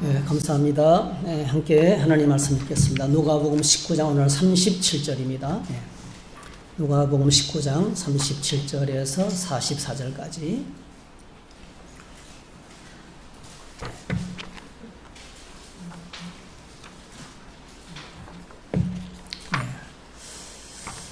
네, 감사합니다. 네, 함께 하나님 말씀 읽겠습니다. 누가복음 19장 오늘 37절입니다. 네, 누가복음 19장 37절에서 44절까지.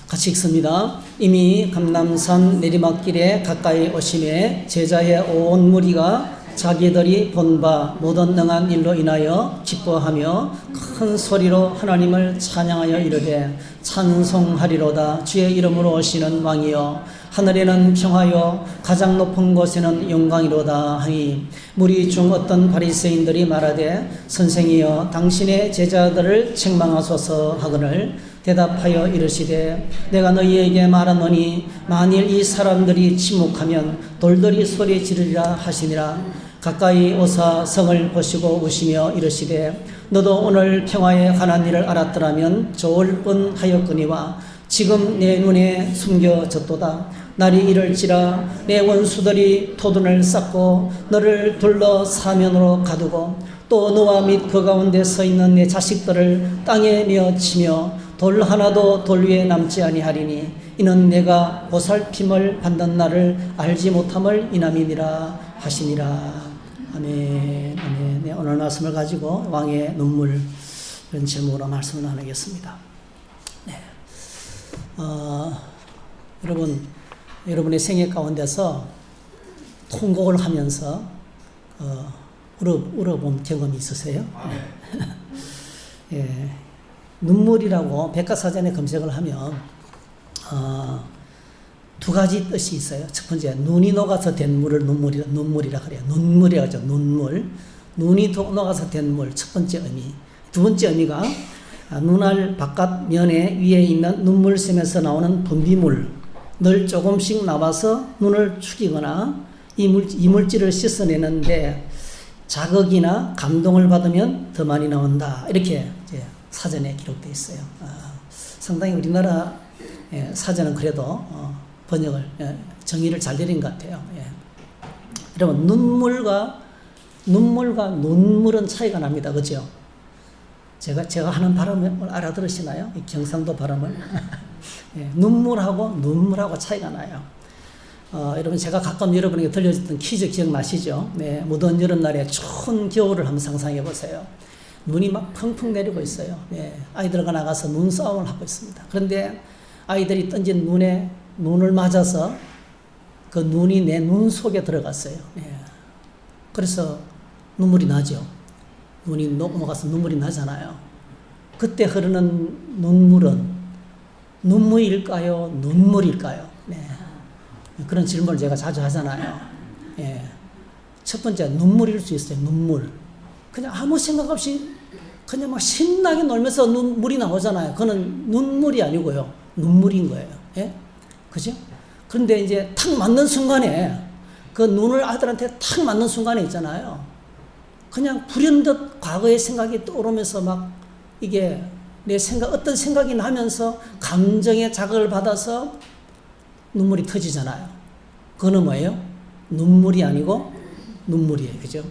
같이 읽습니다. 이미 감람산 내리막길에 가까이 오심에 제자의 온 무리가 자기들이 본 바 모든 능한 일로 인하여 기뻐하며 큰 소리로 하나님을 찬양하여 이르되 찬송하리로다. 주의 이름으로 오시는 왕이여 하늘에는 평화요 가장 높은 곳에는 영광이로다 하니, 무리 중 어떤 바리새인들이 말하되 선생이여 당신의 제자들을 책망하소서 하거늘 대답하여 이르시되 내가 너희에게 말하노니 만일 이 사람들이 침묵하면 돌들이 소리 지르리라 하시니라. 가까이 오사 성을 보시고 우시며 이르시되 너도 오늘 평화에 관한 일을 알았더라면 좋을 뻔하였거니와 지금 내 눈에 숨겨졌도다. 날이 이를지라 내 원수들이 토둔을 쌓고 너를 둘러 사면으로 가두고 또 너와 및 그 가운데 서 있는 내 자식들을 땅에 메어치며 돌 하나도 돌 위에 남지 아니하리니 이는 내가 보살핌을 받는 날을 알지 못함을 인함이니라 하시니라. 아멘. 아멘. 네, 오늘 말씀을 가지고 왕의 눈물 이런 제목으로 말씀을 나누겠습니다. 네. 여러분의 생애 가운데서 통곡을 하면서 울어본 경험이 있으세요? 네. 예. 눈물이라고 백과사전에 검색을 하면 두 가지 뜻이 있어요. 첫 번째, 눈이 녹아서 된 물을 눈물이라 그래요. 눈물이라고 하죠. 눈물. 눈이 녹아서 된 물, 첫 번째 의미. 두 번째 의미가 눈알 바깥 면에 위에 있는 눈물샘에서 나오는 분비물, 늘 조금씩 나와서 눈을 죽이거나 이물질을 씻어내는데 자극이나 감동을 받으면 더 많이 나온다. 이렇게 이제 사전에 기록되어 있어요. 상당히 우리나라 사전은 그래도 번역을 정의를 잘 내린 것 같아요. 여러분, 눈물과 눈물은 차이가 납니다. 그죠? 제가 하는 발음을 알아들으시나요? 이 경상도 발음을. 눈물하고 차이가 나요. 여러분, 제가 가끔 여러분에게 들려줬던 퀴즈 기억나시죠? 네, 무더운 여름날에 추운 겨울을 한번 상상해 보세요. 눈이 막 펑펑 내리고 있어요. 네, 아이들과 나가서 눈싸움을 하고 있습니다. 그런데 아이들이 던진 눈을 맞아서 그 눈이 내 눈 속에 들어갔어요. 네. 그래서 눈물이 나죠. 눈이 넘어가서 눈물이 나잖아요. 그때 흐르는 눈물은 눈물일까요? 눈물일까요? 네. 그런 질문을 제가 자주 하잖아요. 예. 첫 번째, 눈물일 수 있어요. 눈물. 그냥 아무 생각 없이 그냥 막 신나게 놀면서 눈물이 나오잖아요. 그거는 눈물이 아니고요. 눈물인 거예요. 예? 그죠? 그런데 이제 탁 맞는 순간에, 그 눈을 아들한테 탁 맞는 순간에 있잖아요. 그냥 불현듯 과거의 생각이 떠오르면서 막 이게 어떤 생각이 나면서 감정의 자극을 받아서 눈물이 터지잖아요. 그거는 뭐예요? 눈물이 아니고 눈물이에요. 그죠?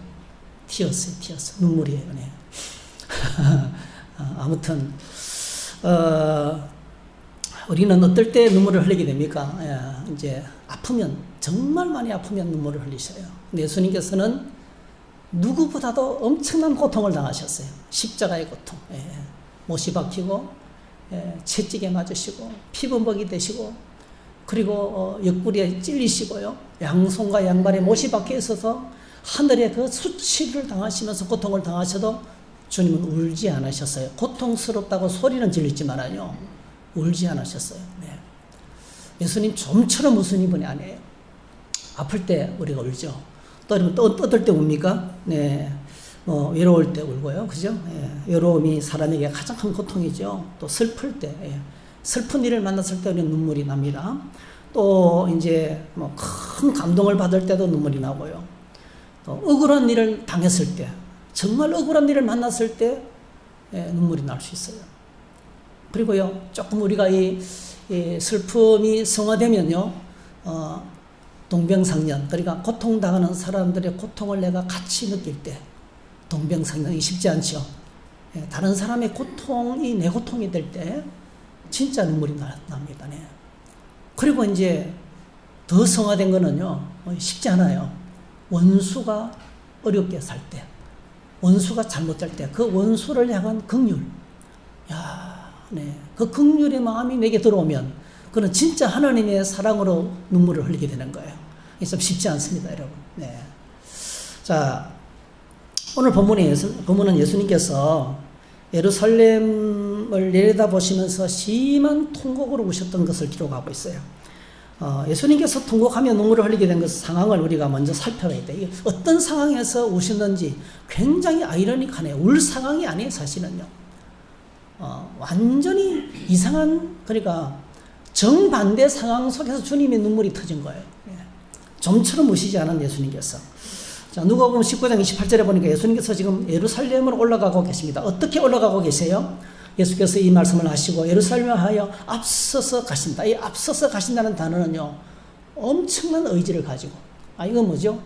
티어스. 눈물이에요. 네. 아무튼, 우리는 어떨 때 눈물을 흘리게 됩니까? 이제 아프면, 정말 많이 아프면 눈물을 흘리셔요. 예수님께서는 누구보다도 엄청난 고통을 당하셨어요. 십자가의 고통. 못이 박히고, 채찍에 맞으시고, 피범벅이 되시고, 그리고 옆구리에 찔리시고요. 양손과 양발에 못이 박혀 있어서 하늘에 그 수치를 당하시면서 고통을 당하셔도 주님은 울지 않으셨어요. 고통스럽다고 소리는 질렀지만요, 울지 않으셨어요. 네. 예수님 좀처럼 우스운 분이 아니에요. 아플 때 우리가 울죠. 또 어떨 때 웁니까? 네. 외로울 때 울고요. 그죠? 외로움이 사람에게 가장 큰 고통이죠. 또 슬플 때, 슬픈 일을 만났을 때 우리는 눈물이 납니다. 또 이제 큰 감동을 받을 때도 눈물이 나고요. 또 억울한 일을 당했을 때, 정말 억울한 일을 만났을 때 눈물이 날 수 있어요. 그리고요, 조금 우리가 이 슬픔이 성화되면요, 동병상련, 그러니까 고통당하는 사람들의 고통을 내가 같이 느낄 때, 동병상련이 쉽지 않죠. 다른 사람의 고통이 내 고통이 될 때 진짜 눈물이 납니다. 네. 그리고 이제 더 성화된 거는요, 쉽지 않아요. 원수가 어렵게 살 때, 원수가 잘못될 때, 그 원수를 향한 긍휼. 야, 네. 그 긍휼의 마음이 내게 들어오면, 그는 진짜 하나님의 사랑으로 눈물을 흘리게 되는 거예요. 이게 좀 쉽지 않습니다, 여러분. 네. 자, 오늘 본문은 예수님께서 예루살렘을 내려다보시면서 심한 통곡으로 우셨던 것을 기록하고 있어요. 예수님께서 통곡하며 눈물을 흘리게 된 그 상황을 우리가 먼저 살펴봐야 돼요. 어떤 상황에서 우셨는지 굉장히 아이러니하네요. 울 상황이 아니에요, 사실은요. 완전히 이상한, 그러니까 정반대 상황 속에서 주님의 눈물이 터진 거예요. 좀처럼 우시지 않은 예수님께서. 자, 누가복음 19장 28절에 보니까 예수님께서 지금 예루살렘으로 올라가고 계십니다. 어떻게 올라가고 계세요? 예수께서 이 말씀을 하시고 예루살렘을 하여 앞서서 가신다. 이 앞서서 가신다는 단어는요, 엄청난 의지를 가지고, 이건 뭐죠?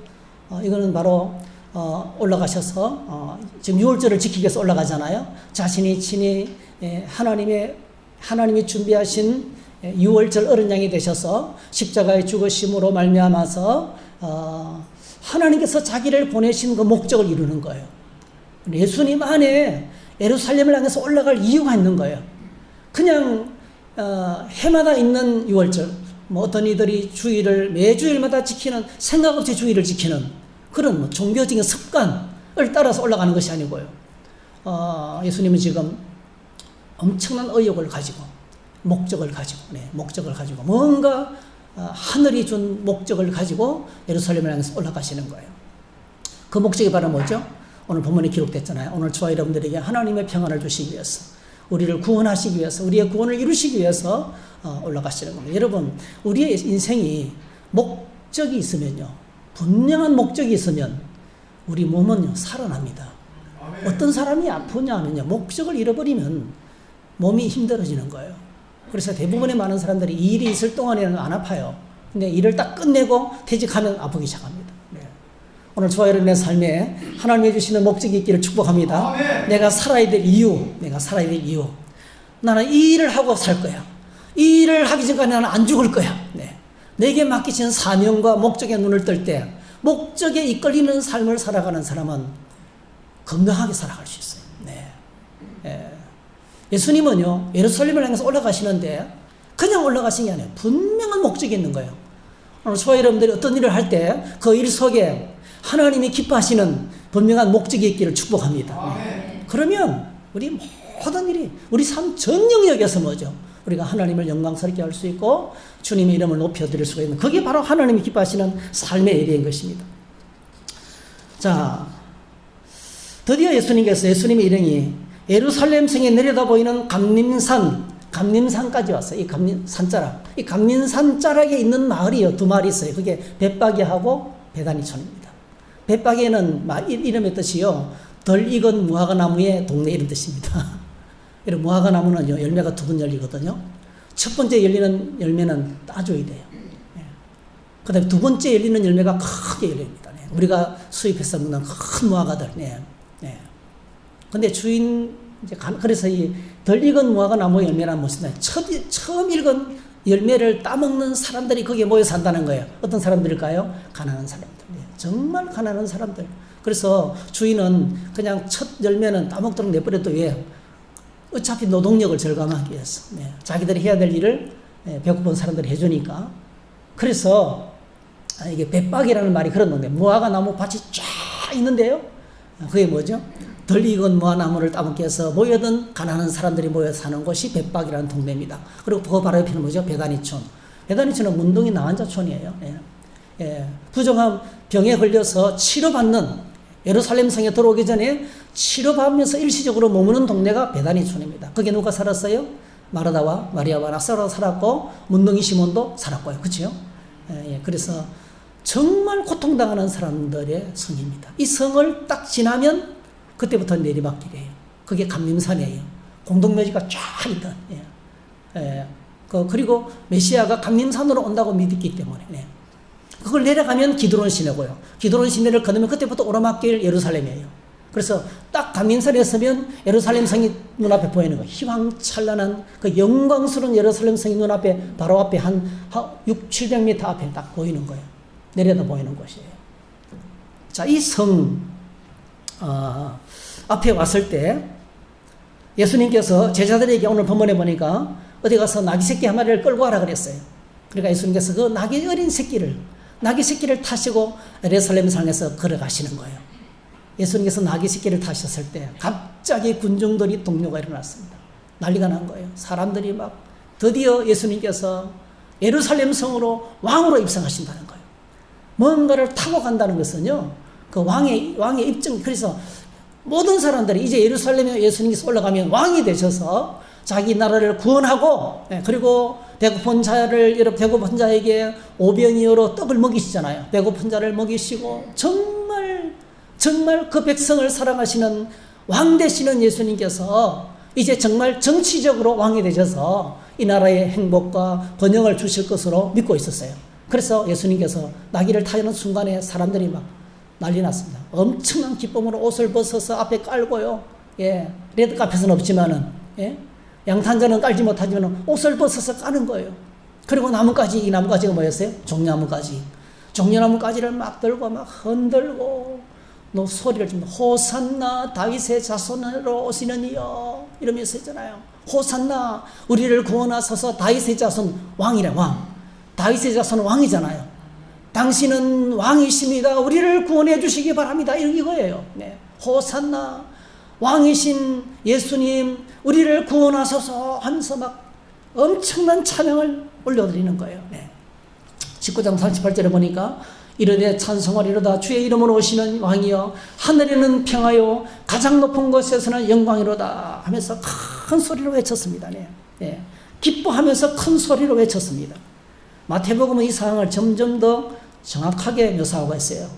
이거는 바로 올라가셔서 지금 유월절을 지키기 위해서 올라가잖아요. 자신이 친히 하나님이 준비하신 유월절 어린 양이 되셔서 십자가의 죽으심으로 말미암아서 하나님께서 자기를 보내신 그 목적을 이루는 거예요. 예수님 안에 예루살렘을 향해서 올라갈 이유가 있는 거예요. 그냥 해마다 있는 유월절, 뭐 어떤 이들이 주일을 매주일마다 지키는, 생각 없이 주일을 지키는 그런 뭐 종교적인 습관을 따라서 올라가는 것이 아니고요. 예수님은 지금 엄청난 의욕을 가지고, 목적을 가지고 뭔가 하늘이 준 목적을 가지고 예루살렘을 향해서 올라가시는 거예요. 그 목적이 바로 뭐죠? 오늘 본문에 기록됐잖아요. 오늘 저와 여러분들에게 하나님의 평안을 주시기 위해서, 우리를 구원하시기 위해서, 우리의 구원을 이루시기 위해서 올라가시는 겁니다. 여러분, 우리의 인생이 목적이 있으면요, 분명한 목적이 있으면 우리 몸은요, 살아납니다. 어떤 사람이 아프냐 하면요, 목적을 잃어버리면 몸이 힘들어지는 거예요. 그래서 대부분의 많은 사람들이 일이 있을 동안에는 안 아파요. 근데 일을 딱 끝내고 퇴직하면 아프기 시작합니다. 네. 오늘 저와 여러분의 삶에 하나님이 주시는 목적이 있기를 축복합니다. 아멘. 내가 살아야 될 이유. 나는 이 일을 하고 살 거야. 이 일을 하기 전까지 나는 안 죽을 거야. 네. 내게 맡기신 사명과 목적에 눈을 뜰 때, 목적에 이끌리는 삶을 살아가는 사람은 건강하게 살아갈 수 있어요. 네. 예수님은요, 예루살렘을 향해서 올라가시는데 그냥 올라가신 게 아니에요. 분명한 목적이 있는 거예요. 오늘 저와 여러분들이 어떤 일을 할 때 그 일 속에 하나님이 기뻐하시는 분명한 목적이 있기를 축복합니다. 그러면 우리 모든 일이, 우리 삶 전 영역에서 뭐죠? 우리가 하나님을 영광스럽게 할 수 있고 주님의 이름을 높여드릴 수가 있는, 그게 바로 하나님이 기뻐하시는 삶의 일인 것입니다. 자, 드디어 예수님의 일행이 예루살렘 성에 내려다 보이는 감림산까지 왔어요. 이 감림산 자락에 있는 마을이요, 두 마을이 있어요. 그게 벳바게하고 베다니촌입니다. 벳바게는 이름의 뜻이요, 덜 익은 무화과나무의 동네 이런 뜻입니다. 이런 무화과나무는요, 열매가 두 번 열리거든요. 첫 번째 열리는 열매는 따줘야 돼요. 그 다음에 두 번째 열리는 열매가 크게 열립니다. 우리가 수입해서 먹는 큰 무화과들. 근데 그래서 이 덜 익은 무화과 나무 열매란 무엇이냐? 처음 익은 열매를 따먹는 사람들이 거기에 모여 산다는 거예요. 어떤 사람들일까요? 가난한 사람들. 정말 가난한 사람들. 그래서 주인은 그냥 첫 열매는 따먹도록 내버려도 왜? 어차피 노동력을 절감하기 위해서. 자기들이 해야 될 일을 배고픈 사람들이 해주니까. 그래서 이게 벳박이라는 말이 그런 건데, 무화과 나무 밭이 쫙 있는데요. 그게 뭐죠? 덜 익은 무화나무를 따먹기 위해서 모여든 가난한 사람들이 모여 사는 곳이 벳박이라는 동네입니다. 그리고 그 바로 옆에는 뭐죠? 베다니촌. 베다니촌은 문둥이 나환자촌이에요. 부정한 병에 걸려서 치료받는, 예루살렘 성에 들어오기 전에 치료받으면서 일시적으로 머무는 동네가 베다니촌입니다. 거기에 누가 살았어요? 마르다와 마리아와 낫사로가 살았고 문둥이 시몬도 살았고요. 그렇죠? 그래서 정말 고통당하는 사람들의 성입니다. 이 성을 딱 지나면 그때부터 내리막길이에요. 그게 감림산이에요. 공동묘지가 쫙 있던. 그리고 메시아가 감림산으로 온다고 믿었기 때문에. 그걸 내려가면 기드론 시내고요. 기드론 시내를 건너면 그때부터 오르막길 예루살렘이에요. 그래서 딱 감민산에 서면 예루살렘 성이 눈앞에 보이는 거예요. 희망찬란한 그 영광스러운 예루살렘 성이 눈앞에 바로 앞에 한 600-700m 앞에 딱 보이는 거예요. 내려다 보이는 곳이에요. 자, 이 성 앞에 왔을 때 예수님께서 제자들에게 오늘 본문에 보니까 어디 가서 나귀 새끼 한 마리를 끌고 와라 그랬어요. 그러니까 예수님께서 그 나귀 어린 새끼를 타시고 예루살렘 상에서 걸어가시는 거예요. 예수님께서 나귀 새끼를 타셨을 때 갑자기 군중들이 동요가 일어났습니다. 난리가 난 거예요. 사람들이 막 드디어 예수님께서 예루살렘 성으로 왕으로 입성하신다는 거예요. 뭔가를 타고 간다는 것은요, 그 왕의 입증. 그래서 모든 사람들이 이제 예루살렘에 예수님께서 올라가면 왕이 되셔서 자기 나라를 구원하고, 그리고 배고픈 자에게 오병이어로 떡을 먹이시잖아요. 배고픈 자를 먹이시고 정말 그 백성을 사랑하시는 왕 되시는 예수님께서 이제 정말 정치적으로 왕이 되셔서 이 나라의 행복과 번영을 주실 것으로 믿고 있었어요. 그래서 예수님께서 나귀를 타는 순간에 사람들이 막 난리 났습니다. 엄청난 기쁨으로 옷을 벗어서 앞에 깔고요. 레드카펫은 없지만은, 양탄자는 깔지 못하지만 옷을 벗어서 까는 거예요. 그리고 나뭇가지, 이 나뭇가지가 뭐였어요? 종려나뭇가지. 종려나뭇가지를 막 들고 막 흔들고 소리를 좀 호산나 다윗의 자손으로 오시는 이여 이러면서 했잖아요. 호산나 우리를 구원하소서. 다윗의 자손 왕이래. 왕. 다윗의 자손 왕이잖아요. 당신은 왕이십니다. 우리를 구원해 주시기 바랍니다. 이거예요. 호산나 왕이신 예수님 우리를 구원하소서 하면서 막 엄청난 찬양을 올려드리는 거예요. 19장 38절에 보니까 이르되 찬송하리로다 주의 이름으로 오시는 왕이여 하늘에는 평화요 가장 높은 곳에서는 영광이로다 하면서 큰 소리로 외쳤습니다. 기뻐하면서 큰 소리로 외쳤습니다. 마태복음은 이 상황을 점점 더 정확하게 묘사하고 있어요.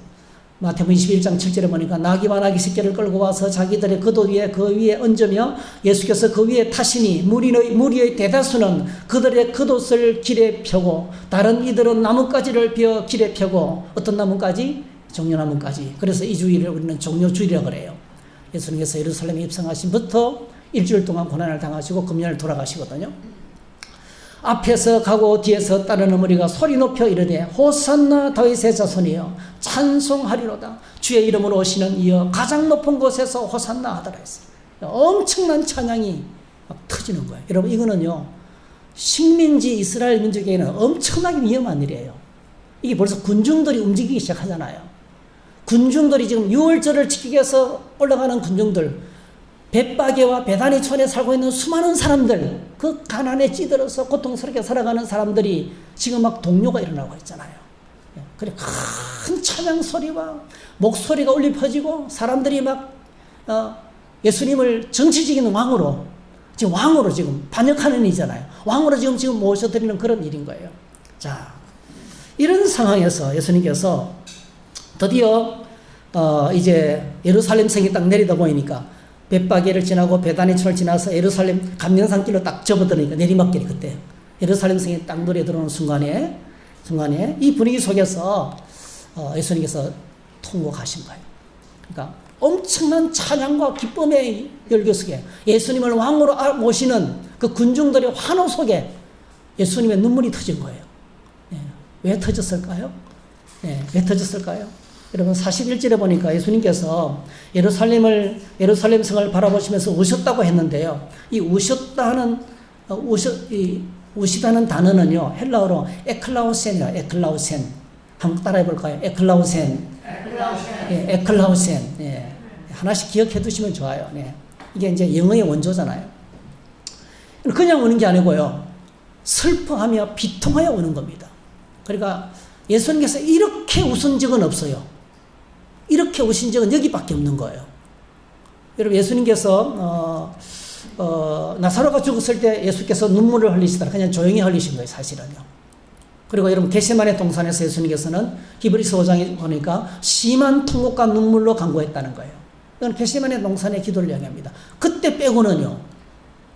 마태복음 21장 7절에 보니까 나귀와 나귀 새끼를 끌고 와서 자기들의 그 위에 얹으며 예수께서 그 위에 타시니 무리의 대다수는 그들의 겉옷을 길에 펴고 다른 이들은 나뭇가지를 베어 길에 펴고 어떤 나뭇가지? 종려나뭇가지. 그래서 이 주일을 우리는 종려주일이라고 그래요. 예수님께서 예루살렘에 입성하신부터 일주일 동안 고난을 당하시고 금년을 돌아가시거든요. 앞에서 가고 뒤에서 따르는 무리가 소리 높여 이르되 호산나 다윗의 자손이여 찬송하리로다 주의 이름으로 오시는 이여 가장 높은 곳에서 호산나 하더라 했어요. 엄청난 찬양이 막 터지는 거예요. 여러분 이거는요 식민지 이스라엘 민족에게는 엄청나게 위험한 일이에요. 이게 벌써 군중들이 움직이기 시작하잖아요. 군중들이 지금 6월절을 지키기 위해서 올라가는 군중들, 벳바게와 베다니촌에 살고 있는 수많은 사람들, 그 가난에 찌들어서 고통스럽게 살아가는 사람들이 지금 막 동요가 일어나고 있잖아요. 그래 큰 찬양 소리와 목소리가 울려 퍼지고 사람들이 막 예수님을 정치적인 왕으로 지금 반역하는 일이잖아요. 왕으로 지금 모셔드리는 그런 일인 거예요. 자, 이런 상황에서 예수님께서 드디어 이제 예루살렘 성이 딱 내리다 보이니까 벳바게를 지나고 베다니촌을 지나서 예루살렘 감령산길로 딱 접어드니까 내리막길이 그때 예루살렘 성에 딱 노래 들어오는 순간에 이 분위기 속에서 예수님께서 통곡하신 거예요. 그러니까 엄청난 찬양과 기쁨의 열교 속에 예수님을 왕으로 모시는 그 군중들의 환호 속에 예수님의 눈물이 터진 거예요. 왜 터졌을까요? 왜 터졌을까요? 여러분 41절에 보니까 예수님께서 예루살렘 성을 바라보시면서 우셨다고 했는데요. 이 우시다는 단어는요 헬라어로 에클라우센이라 에클라우센. 한번 따라해 볼까요? 에클라우센. 에클라우센. 하나씩 기억해 두시면 좋아요. 이게 이제 영어의 원조잖아요. 그냥 오는 게 아니고요. 슬퍼하며 비통하여 오는 겁니다. 그러니까 예수님께서 이렇게 우신 적은 없어요. 이렇게 오신 적은 여기밖에 없는 거예요. 여러분 예수님께서 나사로가 죽었을 때 예수께서 눈물을 흘리시더라. 그냥 조용히 흘리신 거예요, 사실은요. 그리고 여러분 겟세마네 동산에서 예수님께서는 히브리서 5장에 보니까 심한 통곡과 눈물로 간구했다는 거예요. 이건 겟세마네 동산의 기도를 이야기합니다. 그때 빼고는요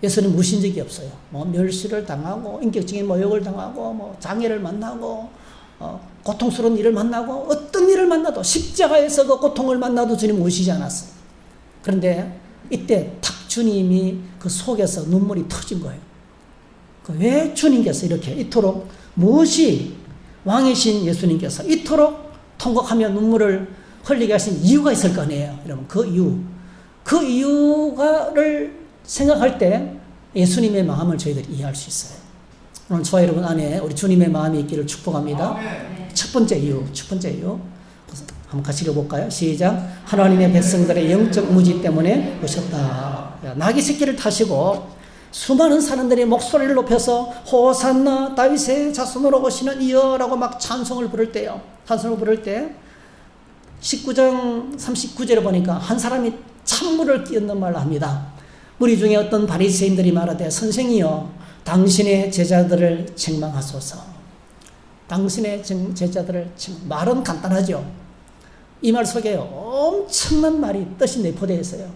예수님 우신 적이 없어요. 뭐 멸시를 당하고 인격적인 모욕을 당하고 뭐 장애를 만나고 고통스러운 일을 만나고 어떤 일을 만나도 십자가에서 그 고통을 만나도 주님 우시지 않았어요. 그런데 이때 탁 주님이 그 속에서 눈물이 터진 거예요. 왜 주님께서 이렇게 이토록 무엇이 왕이신 예수님께서 이토록 통곡하며 눈물을 흘리게 하신 이유가 있을 거 아니에요. 여러분, 그 이유를 생각할 때 예수님의 마음을 저희들이 이해할 수 있어요. 오늘 저와 여러분 안에 우리 주님의 마음이 있기를 축복합니다. 첫 번째 이유. 한번 같이 읽어볼까요? 시작. 하나님의 백성들의 영적 무지 때문에 오셨다. 나귀 새끼를 타시고 수많은 사람들이 목소리를 높여서 호산나 다윗의 자손으로 오시는 이여라고 막 찬송을 부를 때 19장 39절에 보니까 한 사람이 찬물을 끼얹는 말을 합니다. 무리 중에 어떤 바리새인들이 말하되 선생이여 당신의 제자들을 책망하소서. 당신의 제자들을 말은 간단하죠. 이 말 속에 엄청난 말이 뜻이 내포되어 있어요.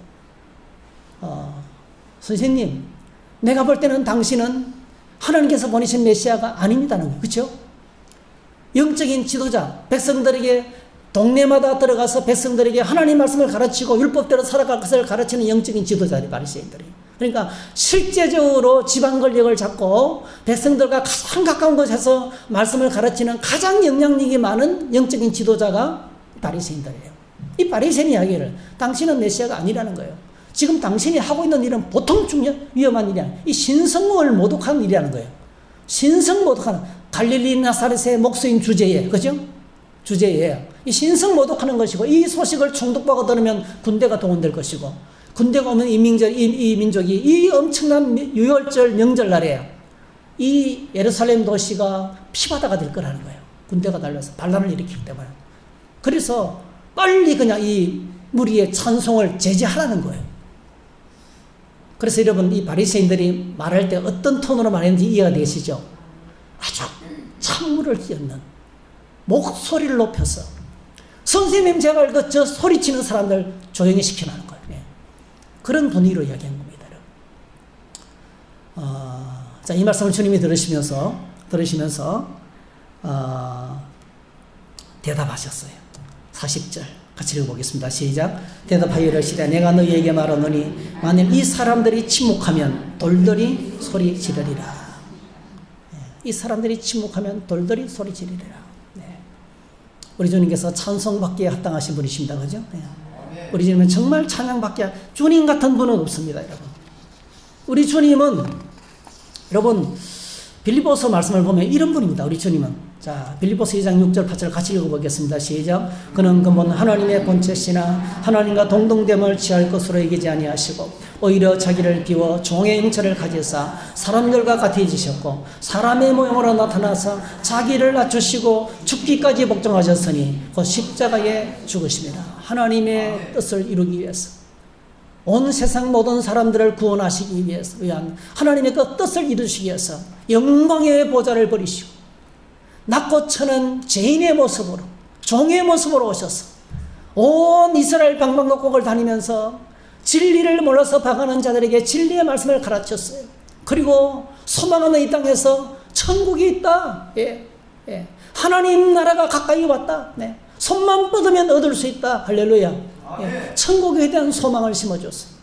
선생님, 내가 볼 때는 당신은 하나님께서 보내신 메시아가 아닙니다는 거예요. 그렇죠? 영적인 지도자, 백성들에게 동네마다 들어가서 백성들에게 하나님 말씀을 가르치고 율법대로 살아갈 것을 가르치는 영적인 지도자들이 바리새인들이. 그러니까 실제적으로 지방 권력을 잡고 백성들과 가장 가까운 곳에서 말씀을 가르치는 가장 영향력이 많은 영적인 지도자가 바리새인들이에요. 이 바리새인 이야기를 당신은 메시아가 아니라는 거예요. 지금 당신이 하고 있는 일은 보통 위험한 일이 아니에요. 이 신성을 모독하는 일이라는 거예요. 신성 모독하는 갈릴리 나사렛의 목수인 주제에, 그죠? 주제에 이 신성 모독하는 것이고, 이 소식을 총독보가 들으면 군대가 동원될 것이고, 군대가 오면 이 민족이 이 엄청난 유월절 명절날에 이 예루살렘 도시가 피바다가 될 거라는 거예요. 군대가 달려서 반란을 일으키기 때문에. 그래서 빨리 그냥 이 무리의 찬송을 제지하라는 거예요. 그래서 여러분, 이 바리새인들이 말할 때 어떤 톤으로 말했는지 이해가 되시죠? 아주 찬물을 끼얹는 목소리를 높여서 선생님 제발 저 소리치는 사람들 조용히 시켜라는 거예요. 네. 그런 분위기로 이야기한 겁니다. 자, 이 말씀을 주님이 들으시면서 대답하셨어요. 40절 같이 읽어보겠습니다. 시작. 대답하여 이르시되 내가 너희에게 말하노니 만일 이 사람들이 침묵하면 돌들이 소리 지르리라. 이 사람들이 침묵하면 돌들이 소리 지르리라. 네. 우리 주님께서 찬송받기에 합당하신 분이십니다. 그죠? 네. 우리 주님은 정말 찬양받기에, 주님 같은 분은 없습니다. 여러분, 우리 주님은, 여러분 빌립보서 말씀을 보면 이런 분입니다. 우리 주님은. 자, 빌립보서 2장 6절 8절 같이 읽어보겠습니다. 시작. 그는 근본 하나님의 본체시나 하나님과 동등됨을 취할 것으로 여기지 아니하시고 오히려 자기를 비워 종의 형체를 가지사 사람들과 같아지셨고 사람의 모형으로 나타나서 자기를 낮추시고 죽기까지 복종하셨으니 곧 십자가에 죽으십니다. 하나님의 뜻을 이루기 위해서, 온 세상 모든 사람들을 구원하시기 위한 하나님의 그 뜻을 이루시기 위해서 영광의 보좌를 버리시고 낮고 천한 죄인의 모습으로, 종의 모습으로 오셔서 온 이스라엘 방방곡곡을 다니면서 진리를 몰라서 방황하는 자들에게 진리의 말씀을 가르쳤어요. 그리고 소망하는 이 땅에서 천국이 있다. 하나님 나라가 가까이 왔다. 네. 손만 뻗으면 얻을 수 있다. 할렐루야. 천국에 대한 소망을 심어줬어요.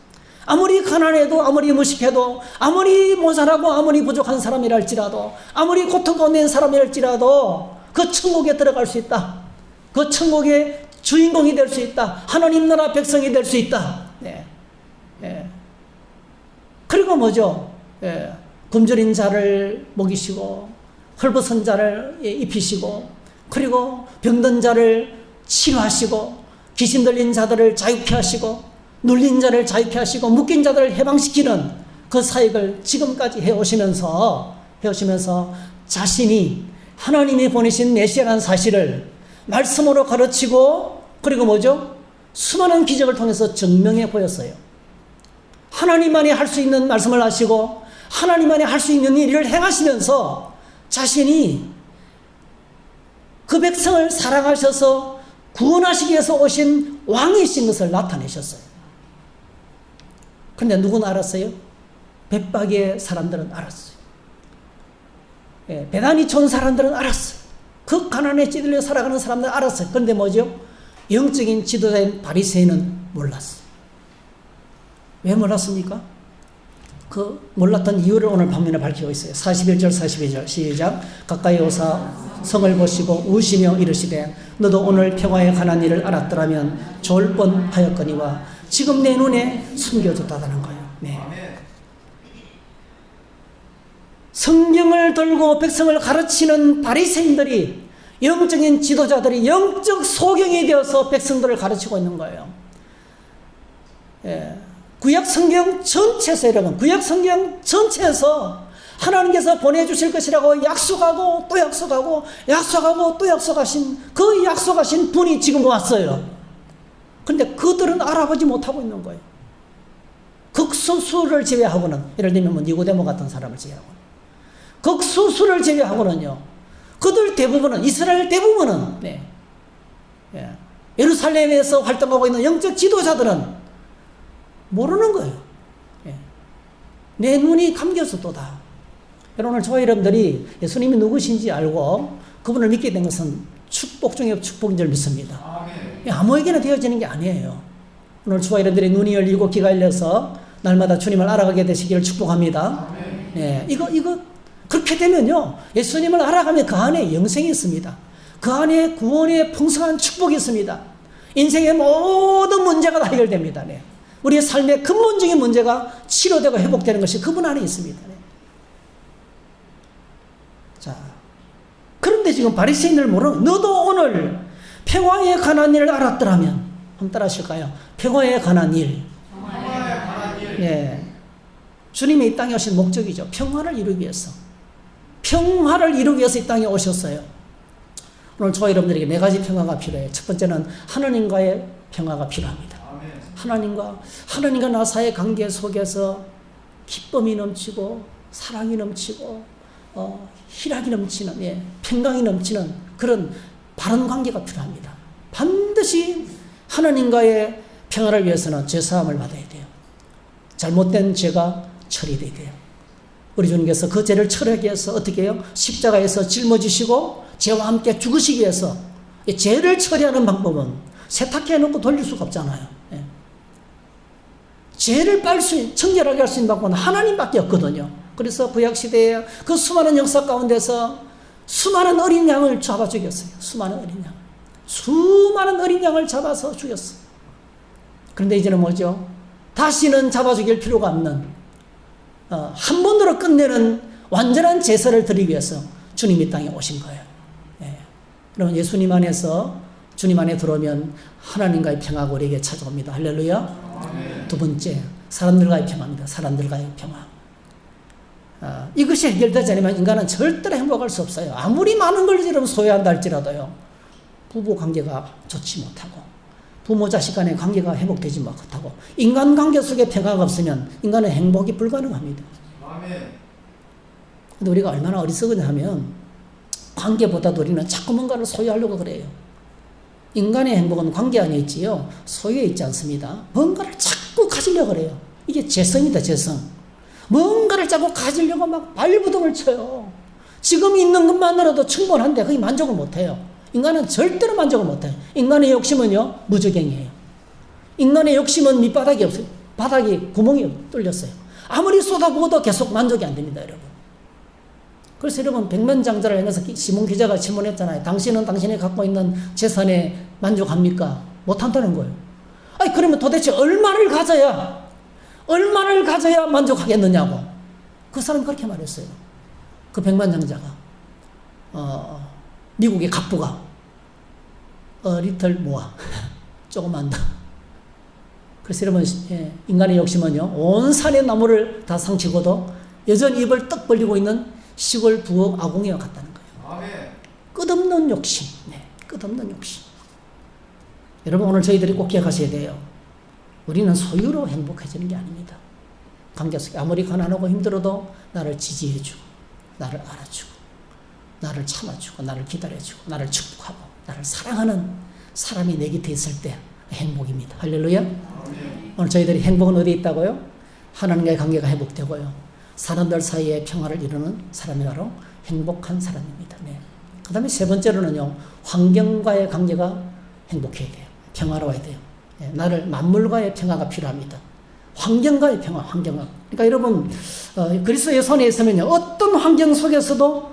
아무리 가난해도, 아무리 무식해도, 아무리 모자라고 아무리 부족한 사람이랄지라도, 아무리 고통 가운데 있는 사람이랄지라도 그 천국에 들어갈 수 있다. 그 천국의 주인공이 될 수 있다. 하나님 나라 백성이 될 수 있다. 네. 그리고 뭐죠? 굶주린 자를 먹이시고 헐벗은 자를 입히시고, 그리고 병든 자를 치료하시고, 귀신 들린 자들을 자유케 하시고, 눌린 자를 자유케 하시고, 묶인 자들을 해방시키는 그 사역을 지금까지 해오시면서 자신이 하나님이 보내신 메시아라는 사실을 말씀으로 가르치고, 그리고 뭐죠? 수많은 기적을 통해서 증명해 보였어요. 하나님만이 할 수 있는 말씀을 하시고 하나님만이 할 수 있는 일을 행하시면서 자신이 그 백성을 사랑하셔서 구원하시기 위해서 오신 왕이신 것을 나타내셨어요. 그런데 누구는 알았어요? 백박의 사람들은 알았어요. 배단이 촌 사람들은 알았어요. 그 가난에 찌들려 살아가는 사람들은 알았어요. 그런데 뭐죠? 영적인 지도자인 바리새인은 몰랐어요. 왜 몰랐습니까? 그 몰랐던 이유를 오늘 본문에 밝히고 있어요. 41절 42절 시작. 가까이 오사 성을 보시고 우시며 이르시되 너도 오늘 평화에 관한 일을 알았더라면 좋을 뻔하였거니와 지금 내 눈에 숨겨졌다는 거예요. 네. 성경을 들고 백성을 가르치는 바리새인들이, 영적인 지도자들이 영적 소경이 되어서 백성들을 가르치고 있는 거예요. 예. 구약 성경 전체에서, 여러분, 구약 성경 전체에서 하나님께서 보내주실 것이라고 약속하고 또 약속하고 약속하고 또 약속하신 그 약속하신 분이 지금 왔어요. 그런데 그들은 알아보지 못하고 있는 거예요. 극소수를 제외하고는, 예를 들면 뭐 니고데모 같은 사람을 제외하고는, 극소수를 제외하고는요, 그들 대부분은, 이스라엘 대부분은, 네, 예, 예루살렘에서 활동하고 있는 영적 지도자들은 모르는 거예요. 예. 내 눈이 감겨서도다. 오늘 저와 여러분들이 예수님이 누구신지 알고 그분을 믿게 된 것은 축복 중에 축복인 줄 믿습니다. 아무에게나 되어지는 게 아니에요. 오늘 저와 여러분들이 눈이 열리고 귀가 열려서 날마다 주님을 알아가게 되시기를 축복합니다. 예. 이거 그렇게 되면요, 예수님을 알아가면 그 안에 영생이 있습니다. 그 안에 구원의 풍성한 축복이 있습니다. 인생의 모든 문제가 다 해결됩니다. 네. 우리의 삶의 근본적인 문제가 치료되고 회복되는 것이 그분 안에 있습니다. 네. 자, 그런데 지금 바리새인들 모르는, 너도 오늘 평화에 관한 일을 알았더라면, 한번 따라 하실까요? 평화에 관한 일. 네. 주님이 이 땅에 오신 목적이죠. 평화를 이루기 위해서. 평화를 이루기 위해서 이 땅에 오셨어요. 오늘 저와 여러분들에게 네 가지 평화가 필요해요. 첫 번째는 하나님과의 평화가 필요합니다. 하나님과 나 사이의 관계 속에서 기쁨이 넘치고 사랑이 넘치고 희락이 넘치는, 예, 평강이 넘치는 그런 바른 관계가 필요합니다. 반드시 하나님과의 평화를 위해서는 죄사함을 받아야 돼요. 잘못된 죄가 처리돼야 돼요. 우리 주님께서 그 죄를 처리하기 위해서 어떻게 해요? 십자가에서 짊어지시고 죄와 함께 죽으시기 위해서, 죄를 처리하는 방법은 세탁해놓고 돌릴 수가 없잖아요. 예. 죄를 청결하게 할 수 있는 방법은 하나님밖에 없거든요. 그래서 구약시대에 그 수많은 역사 가운데서 수많은 어린 양을 잡아 죽였어요. 수많은 어린 양을 잡아서 죽였어요. 그런데 이제는 뭐죠? 다시는 잡아 죽일 필요가 없는, 한 번으로 끝내는 완전한 제사를 드리기 위해서 주님이 이 땅에 오신 거예요. 예. 여러분, 예수님 안에서, 주님 안에 들어오면 하나님과의 평화가 우리에게 찾아옵니다. 할렐루야. 두 번째, 사람들과의 평화입니다. 사람들과의 평화. 이것이 해결되지 않으면 인간은 절대로 행복할 수 없어요. 아무리 많은 걸 여러분 소유한다 할지라도요, 부부 관계가 좋지 못하고, 부모 자식 간의 관계가 회복되지 못하고, 인간관계 속에 평화가 없으면 인간의 행복이 불가능합니다. 근데 우리가 얼마나 어리석으냐 하면, 관계보다도 우리는 자꾸 뭔가를 소유하려고 그래요. 인간의 행복은 관계 안에 있지요, 소유에 있지 않습니다. 뭔가를 자꾸 가지려고 그래요. 이게 재성이다, 재성. 뭔가를 자꾸 가지려고 막 발부둥을 쳐요. 지금 있는 것만으로도 충분한데 그게 만족을 못해요. 인간은 절대로 만족을 못해요. 인간의 욕심은요, 무저갱이에요. 인간의 욕심은 밑바닥이 없어요. 바닥이 구멍이 뚫렸어요. 아무리 쏟아부어도 계속 만족이 안 됩니다, 여러분. 그래서 여러분, 백면장자를 향해서 시몬 기자가 질문했잖아요. 당신은 당신이 갖고 있는 재산에 만족합니까? 못한다는 거예요. 아니, 그러면 도대체 얼마를 가져야 만족하겠느냐고. 그 사람이 그렇게 말했어요. 그 백만장자가. 미국의 갑부가. 리틀 모아. 조금만 더. 그래서 여러분, 인간의 욕심은요, 온 산의 나무를 다 상치고도 여전히 입을 떡 벌리고 있는 시골 부엌 아궁이와 같다는 거예요. 끝없는 욕심. 네, 끝없는 욕심. 여러분, 오늘 저희들이 꼭 기억하셔야 돼요. 우리는 소유로 행복해지는 게 아닙니다. 관계 속에 아무리 가난하고 힘들어도 나를 지지해주고, 나를 알아주고, 나를 참아주고, 나를 기다려주고, 나를 축복하고, 나를 사랑하는 사람이 내 곁에 있을 때 행복입니다. 할렐루야. 오늘 저희들이 행복은 어디에 있다고요? 하나님과의 관계가 회복되고요, 사람들 사이에 평화를 이루는 사람이 바로 행복한 사람입니다. 네. 그 다음에 세 번째로는요, 환경과의 관계가 행복해야 돼요. 평화로워야 돼요. 네. 만물과의 평화가 필요합니다. 환경과의 평화, 환경과. 그러니까 여러분, 그리스도의 손에 있으면요, 어떤 환경 속에서도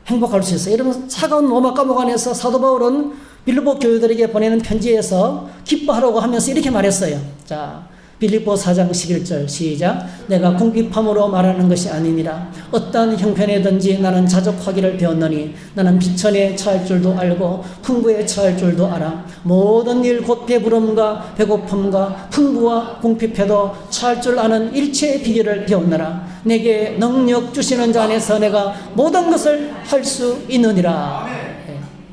행복할 수 있어요. 여러분, 차가운 로마 감옥 안에서 사도 바울은 빌립보 교회들에게 보내는 편지에서 기뻐하라고 하면서 이렇게 말했어요. 자, 빌립보 4장 11절 시작. 내가 궁핍함으로 말하는 것이 아니니라. 어떠한 형편에든지 나는 자족하기를 배웠노니 나는 비천에 처할 줄도 알고 풍부에 처할 줄도 알아. 모든 일 곧 배부름과 배고픔과 풍부와 궁핍해도 처할 줄 아는 일체의 비결을 배웠노라. 내게 능력 주시는 자 안에서 내가 모든 것을 할 수 있느니라.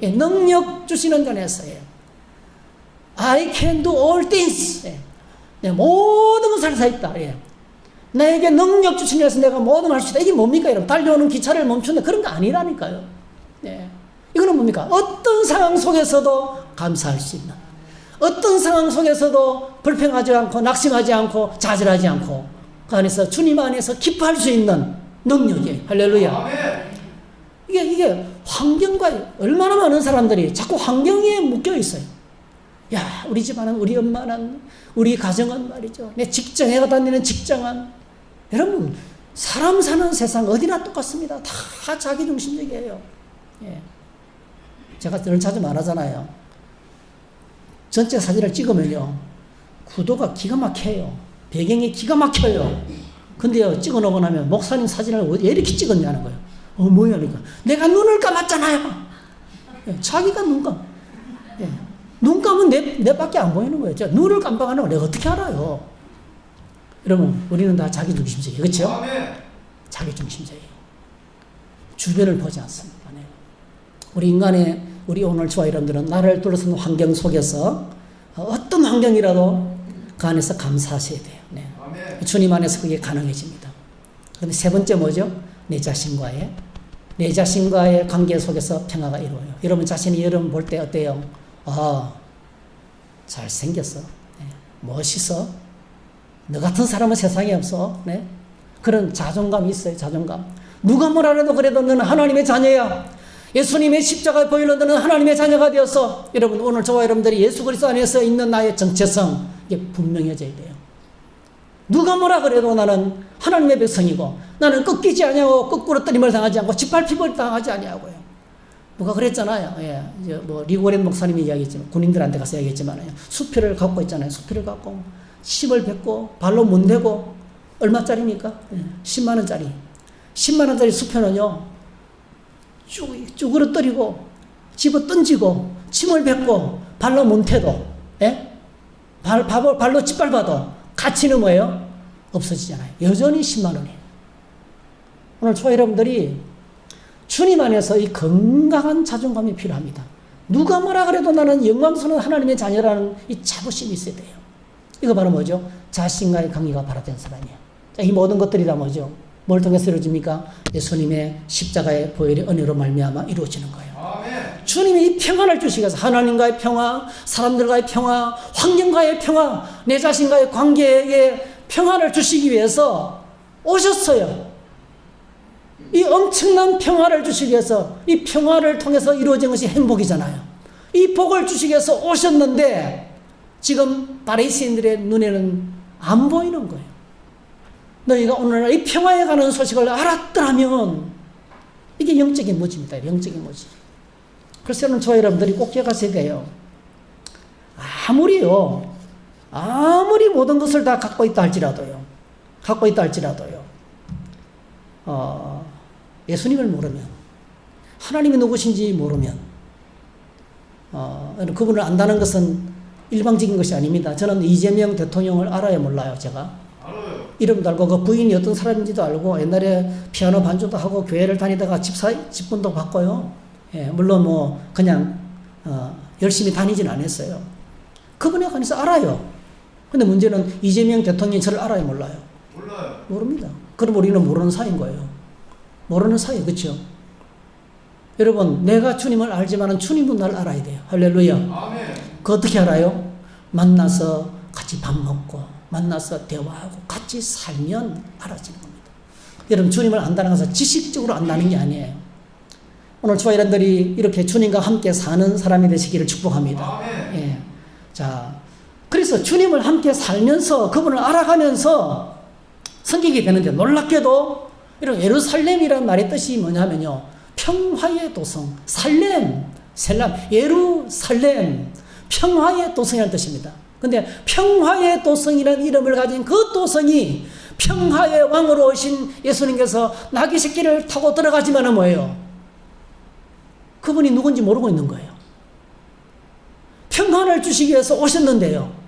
예, 능력 주시는 자 안에서예요. I can do all things. 네, 모든 것을 할 수 있다. 예. 나에게 능력 주시니 해서 내가 모든 걸 할 수 있다. 이게 뭡니까? 여러분? 달려오는 기차를 멈춘다. 그런 거 아니라니까요. 예. 이거는 뭡니까? 어떤 상황 속에서도 감사할 수 있는, 어떤 상황 속에서도 불평하지 않고 낙심하지 않고 좌절하지 않고 그 안에서 주님 안에서 기뻐할 수 있는 능력이에요. 할렐루야. 이게 환경과 얼마나 많은 사람들이 자꾸 환경에 묶여 있어요. 야, 우리 집안은, 우리 엄마는, 우리 가정은 말이죠. 내 직장에 다니는 직장은. 여러분, 사람 사는 세상 어디나 똑같습니다. 다 자기중심적이에요. 예. 제가 늘 자주 말하잖아요. 전체 사진을 찍으면요, 구도가 기가 막혀요. 배경이 기가 막혀요. 근데요, 찍어 놓고 나면 목사님 사진을 왜 이렇게 찍었냐는 거예요. 뭐야, 그러니까. 내가 눈을 감았잖아요. 예, 자기가 눈 감. 예. 눈 감으면 내 밖에 안 보이는 거예요. 제가 눈을 깜빡하는 걸 내가 어떻게 알아요? 여러분, 우리는 다 자기중심적이에요. 그렇죠? 자기중심적이에요. 주변을 보지 않습니다. 네. 우리 오늘 저와 여러분들은 나를 둘러싼 환경 속에서 어떤 환경이라도 그 안에서 감사하셔야 돼요. 네. 주님 안에서 그게 가능해집니다. 그런데 세 번째 뭐죠? 내 자신과의 관계 속에서 평화가 이루어요. 여러분 자신이 여러분 볼 때 어때요? 잘생겼어. 네. 멋있어. 너 같은 사람은 세상에 없어. 네. 그런 자존감이 있어요. 자존감. 누가 뭐라 해도 그래도 너는 하나님의 자녀야. 예수님의 십자가에 보일러 너는 하나님의 자녀가 되었어. 여러분, 오늘 저와 여러분들이 예수 그리스도 안에서 있는 나의 정체성, 이게 분명해져야 돼요. 누가 뭐라 그래도 나는 하나님의 백성이고, 나는 꺾이지 아니하고 거꾸로 뜨림을 당하지 않고 짓밟힘을 당하지 아니하고요. 누가 그랬잖아요. 예, 이제 뭐 리고렌 목사님이 이야기했지만, 군인들한테 가서 이야기했지만요. 수표를 갖고 있잖아요. 수표를 갖고 심을 뱉고 발로 못 대고 얼마짜리입니까? 예, 10만 원짜리. 10만 원짜리 수표는요, 쭈그러뜨리고 집어 던지고 침을 뱉고 발로 못 대도, 예? 발로 짓밟아도 가치는 뭐예요? 없어지잖아요. 여전히 10만 원이에요. 오늘 초 여러분들이 주님 안에서 이 건강한 자존감이 필요합니다. 누가 뭐라 그래도 나는 영광스러운 하나님의 자녀라는 이 자부심이 있어야 돼요. 이거 바로 뭐죠? 자신과의 관계가 바로된 사람이에요. 자, 이 모든 것들이 다 뭐죠? 뭘 통해서 이루어집니까? 예수님의 십자가의 보혈의 은혜로 말미암아 이루어지는 거예요. 아멘. 주님이 이 평안을 주시기 위해서 하나님과의 평화, 사람들과의 평화, 환경과의 평화, 내 자신과의 관계에 평안을 주시기 위해서 오셨어요. 이 엄청난 평화를 주시기 위해서, 이 평화를 통해서 이루어진 것이 행복이잖아요. 이 복을 주시기 위해서 오셨는데 지금 바리새인들의 눈에는 안 보이는 거예요. 너희가 오늘날 이 평화에 관한 소식을 알았더라면, 이게 영적인 무지입니다. 영적인 무지. 그래서 저와 여러분들이 꼭 기억하셔야 돼요. 아무리 모든 것을 다 갖고 있다 할지라도요. 예수님을 모르면, 하나님이 누구신지 모르면, 그분을 안다는 것은 일방적인 것이 아닙니다. 저는 이재명 대통령을 알아요, 몰라요, 제가? 이름도 알고 그 부인이 어떤 사람인지도 알고, 옛날에 피아노 반주도 하고 교회를 다니다가 집분도 받고요. 예, 물론 뭐 그냥 열심히 다니진 않았어요. 그분에 관해서 알아요. 근데 문제는 이재명 대통령이 저를 알아요, 몰라요? 모릅니다. 그럼 우리는 모르는 사이인 거예요. 모르는 사이, 그렇죠? 여러분, 내가 주님을 알지만은 주님도 날 알아야 돼요. 할렐루야. 아멘. 그 어떻게 알아요? 만나서 같이 밥 먹고, 만나서 대화하고 같이 살면 알아지는 겁니다. 여러분, 주님을 안다는 것은 지식적으로 안다는 게 아니에요. 오늘 저와 여러분들이 이렇게 주님과 함께 사는 사람이 되시기를 축복합니다. 예. 자, 그리고 그래서 주님을 함께 살면서 그분을 알아가면서 섬기게 되는데, 놀랍게도 이런 예루살렘이라는 말의 뜻이 뭐냐면요, 평화의 도성, 살렘, 셀람, 예루살렘, 평화의 도성이라는 뜻입니다. 근데 평화의 도성이라는 이름을 가진 그 도성이 평화의 왕으로 오신 예수님께서 나귀 새끼를 타고 들어가지만은 뭐예요? 그분이 누군지 모르고 있는 거예요. 평안을 주시기 위해서 오셨는데요,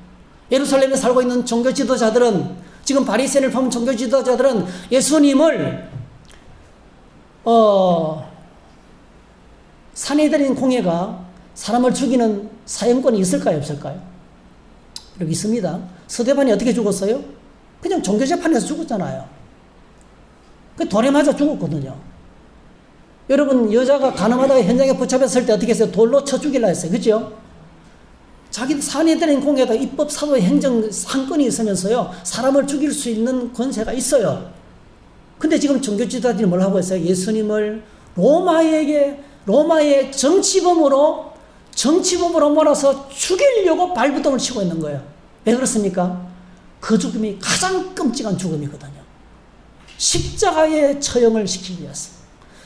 예루살렘에 살고 있는 종교 지도자들은, 지금 바리새인을 포함한 종교 지도자들은 예수님을 산헤드린 공회가 사람을 죽이는 사형권이 있을까요, 없을까요? 여기 있습니다. 스데반이 어떻게 죽었어요? 그냥 종교재판에서 죽었잖아요. 그 돌에 맞아 죽었거든요. 여러분, 여자가 가늠하다가 현장에 붙잡혔을 때 어떻게 했어요? 돌로 쳐 죽이려 했어요. 그죠? 자기 산헤드린 공회에다 입법, 사도, 행정 상권이 있으면서요, 사람을 죽일 수 있는 권세가 있어요. 근데 지금 종교 지도자들이 뭘 하고 있어요? 예수님을 로마의 정치범으로 몰아서 죽이려고 발부동을 치고 있는 거예요. 왜 그렇습니까? 그 죽음이 가장 끔찍한 죽음이거든요. 십자가의 처형을 시키기 위해서.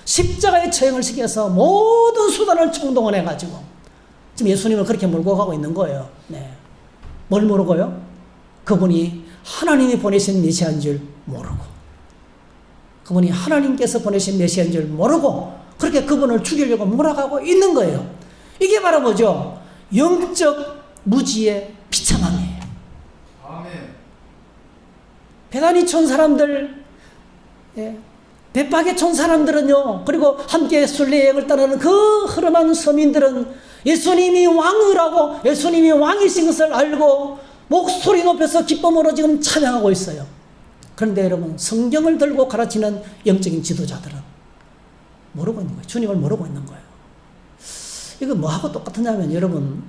십자가의 처형을 시키기 위해서 모든 수단을 총동원해가지고 지금 예수님을 그렇게 몰고 가고 있는 거예요. 네. 뭘 모르고요? 그분이 하나님이 보내신 메시아인 줄 모르고, 그분이 하나님께서 보내신 메시아인 줄 모르고 그렇게 그분을 죽이려고 몰아가고 있는 거예요. 이게 바로 뭐죠? 영적 무지의 비참함이에요. 아멘. 배단이 촌 사람들, 배박에 촌 사람들은요, 그리고 함께 순례여행을 따르는 그 흐름한 서민들은 예수님이 왕이라고, 예수님이 왕이신 것을 알고 목소리 높여서 기쁨으로 지금 찬양하고 있어요. 그런데 여러분, 성경을 들고 가르치는 영적인 지도자들은 모르고 있는 거예요. 주님을 모르고 있는 거예요. 이거 뭐하고 똑같으냐면, 여러분,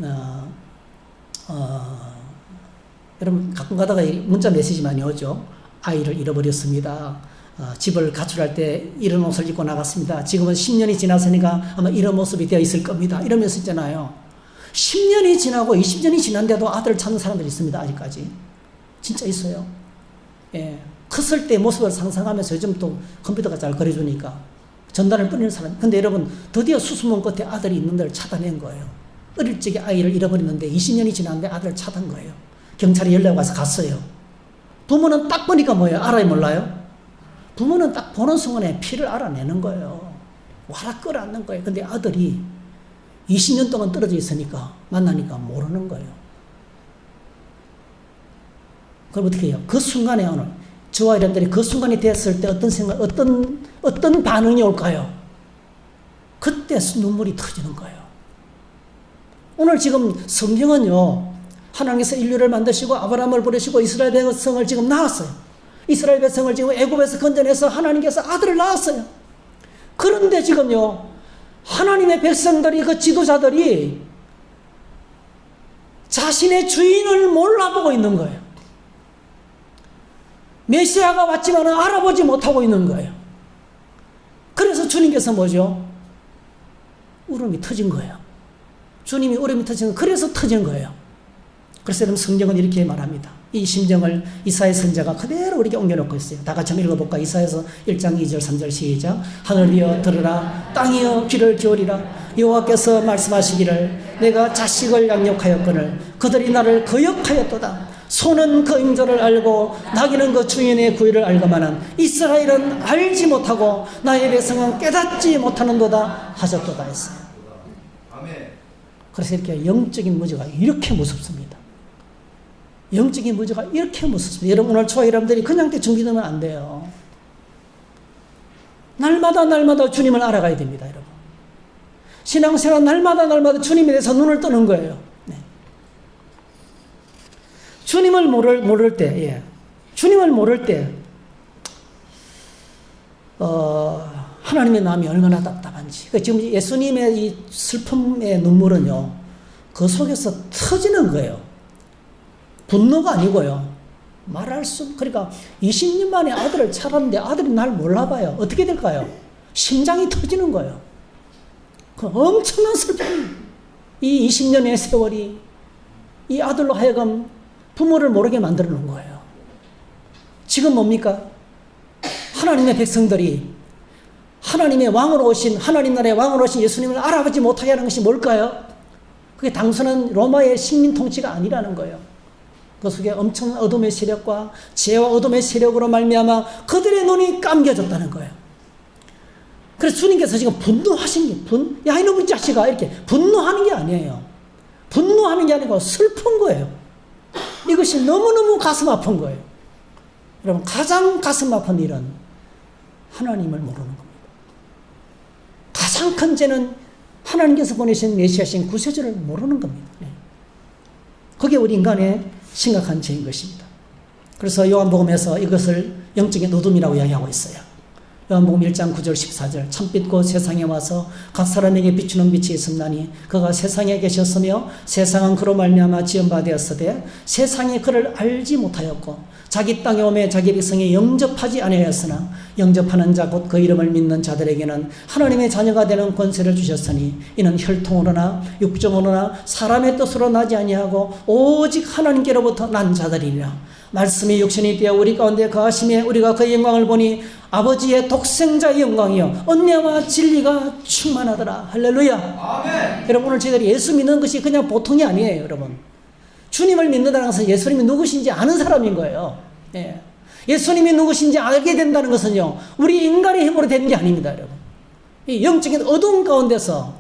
여러분 가끔 가다가 문자 메시지 많이 오죠. 아이를 잃어버렸습니다. 집을 가출할 때 이런 옷을 입고 나갔습니다. 지금은 10년이 지났으니까 아마 이런 모습이 되어 있을 겁니다. 이러면서 있잖아요. 10년이 지나고 20년이 지난데도 아들을 찾는 사람들이 있습니다. 아직까지. 진짜 있어요. 예. 컸을 때 모습을 상상하면서, 요즘 또 컴퓨터가 잘 그려주니까 전단을 뿌리는 사람. 근데 여러분, 드디어 수수문 끝에 아들이 있는 데를 찾아낸 거예요. 어릴 적에 아이를 잃어버렸는데 20년이 지났는데 아들을 찾은 거예요. 경찰이 연락 와서 갔어요. 부모는 딱 보니까 뭐예요? 알아요, 몰라요? 부모는 딱 보는 순간에 피를 알아내는 거예요. 와라 끌어안는 거예요. 근데 아들이 20년 동안 떨어져 있으니까, 만나니까 모르는 거예요. 그럼 어떻게 해요? 그 순간에, 오늘 저와 여러분들이 그 순간이 됐을 때 어떤 생각, 어떤 반응이 올까요? 그때 눈물이 터지는 거예요. 오늘 지금 성경은요, 하나님께서 인류를 만드시고 아브라함을 부르시고 이스라엘 백성을 지금 낳았어요. 이스라엘 백성을 지금 애굽에서 건져내서 하나님께서 아들을 낳았어요. 그런데 지금요, 하나님의 백성들이, 그 지도자들이 자신의 주인을 몰라보고 있는 거예요. 메시아가 왔지만 알아보지 못하고 있는 거예요. 그래서 주님께서 뭐죠? 울음이 터진 거예요. 주님이 울음이 터진 거예요. 그래서 터진 거예요. 그래서 여러분, 성경은 이렇게 말합니다. 이 심정을 이사야 선지자가 그대로 우리에게 옮겨놓고 있어요. 다 같이 한번 읽어볼까? 이사야서 1장 2절 3절 시작. 하늘이여 들으라, 땅이여 귀를 기울이라. 여호와께서 말씀하시기를, 내가 자식을 양육하였거늘 그들이 나를 거역하였도다. 소는 그 임조를 알고 나귀는 그 주인의 구유를 알거만은 이스라엘은 알지 못하고 나의 백성은 깨닫지 못하는도다 하셨도다 했어요. 그래서 이렇게 영적인 무지가 이렇게 무섭습니다. 영적인 무지가 이렇게 무섭습니다. 여러분, 오늘 저와 여러분들이 그냥 준비되면 안 돼요. 날마다 주님을 알아가야 됩니다, 여러분. 신앙생활 날마다 주님에 대해서 눈을 뜨는 거예요. 네. 주님을 모를 때, 주님을 모를 때, 하나님의 마음이 얼마나 답답한지. 지금 예수님의 이 슬픔의 눈물은요, 그 속에서 터지는 거예요. 분노가 아니고요. 그러니까 20년 만에 아들을 찾았는데 아들이 날 몰라봐요. 어떻게 될까요? 심장이 터지는 거예요. 그 엄청난 슬픔. 이 20년의 세월이 이 아들로 하여금 부모를 모르게 만들어 놓은 거예요. 지금 뭡니까? 하나님의 백성들이 하나님의 왕으로 오신, 하나님 나라의 왕으로 오신 예수님을 알아보지 못하게 하는 것이 뭘까요? 그게 단순한 로마의 식민 통치가 아니라는 거예요. 그 속에 엄청난 어둠의 세력과 죄와 어둠의 세력으로 말미암아 그들의 눈이 감겨졌다는 거예요. 그래서 주님께서 지금 분노하신 게, 야 이놈의 자식아, 이렇게 분노하는 게 아니에요. 분노하는 게 아니고 슬픈 거예요. 이것이 너무너무 가슴 아픈 거예요. 여러분, 가장 가슴 아픈 일은 하나님을 모르는 겁니다. 가장 큰 죄는 하나님께서 보내신 메시아신 구세주를 모르는 겁니다. 그게 우리 인간의 심각한 죄인 것입니다. 그래서 요한복음에서 이것을 영적인 어둠이라고 이야기하고 있어요. 요한복음 1장 9절 14절 참빛 곧 세상에 와서 각 사람에게 비추는 빛이 있음나니 그가 세상에 계셨으며 세상은 그로 말미암아 지은 바 되었으되 세상이 그를 알지 못하였고 자기 땅에 오매 자기 백성이 영접하지 아니하였으나 영접하는 자 곧 그 이름을 믿는 자들에게는 하나님의 자녀가 되는 권세를 주셨으니 이는 혈통으로나 육정으로나 사람의 뜻으로 나지 아니하고 오직 하나님께로부터 난 자들이니라. 말씀이 육신이 되어 우리 가운데 거하심에 우리가 그의 영광을 보니 아버지의 독생자의 영광이요 은혜와 진리가 충만하더라. 할렐루야. 아멘. 여러분, 오늘 저희들이 예수 믿는 것이 그냥 보통이 아니에요. 여러분, 주님을 믿는다는 것은 예수님이 누구신지 아는 사람인 거예요. 예. 예수님이 누구신지 알게 된다는 것은요 우리 인간의 힘으로 되는 게 아닙니다. 여러분, 이 영적인 어두운 가운데서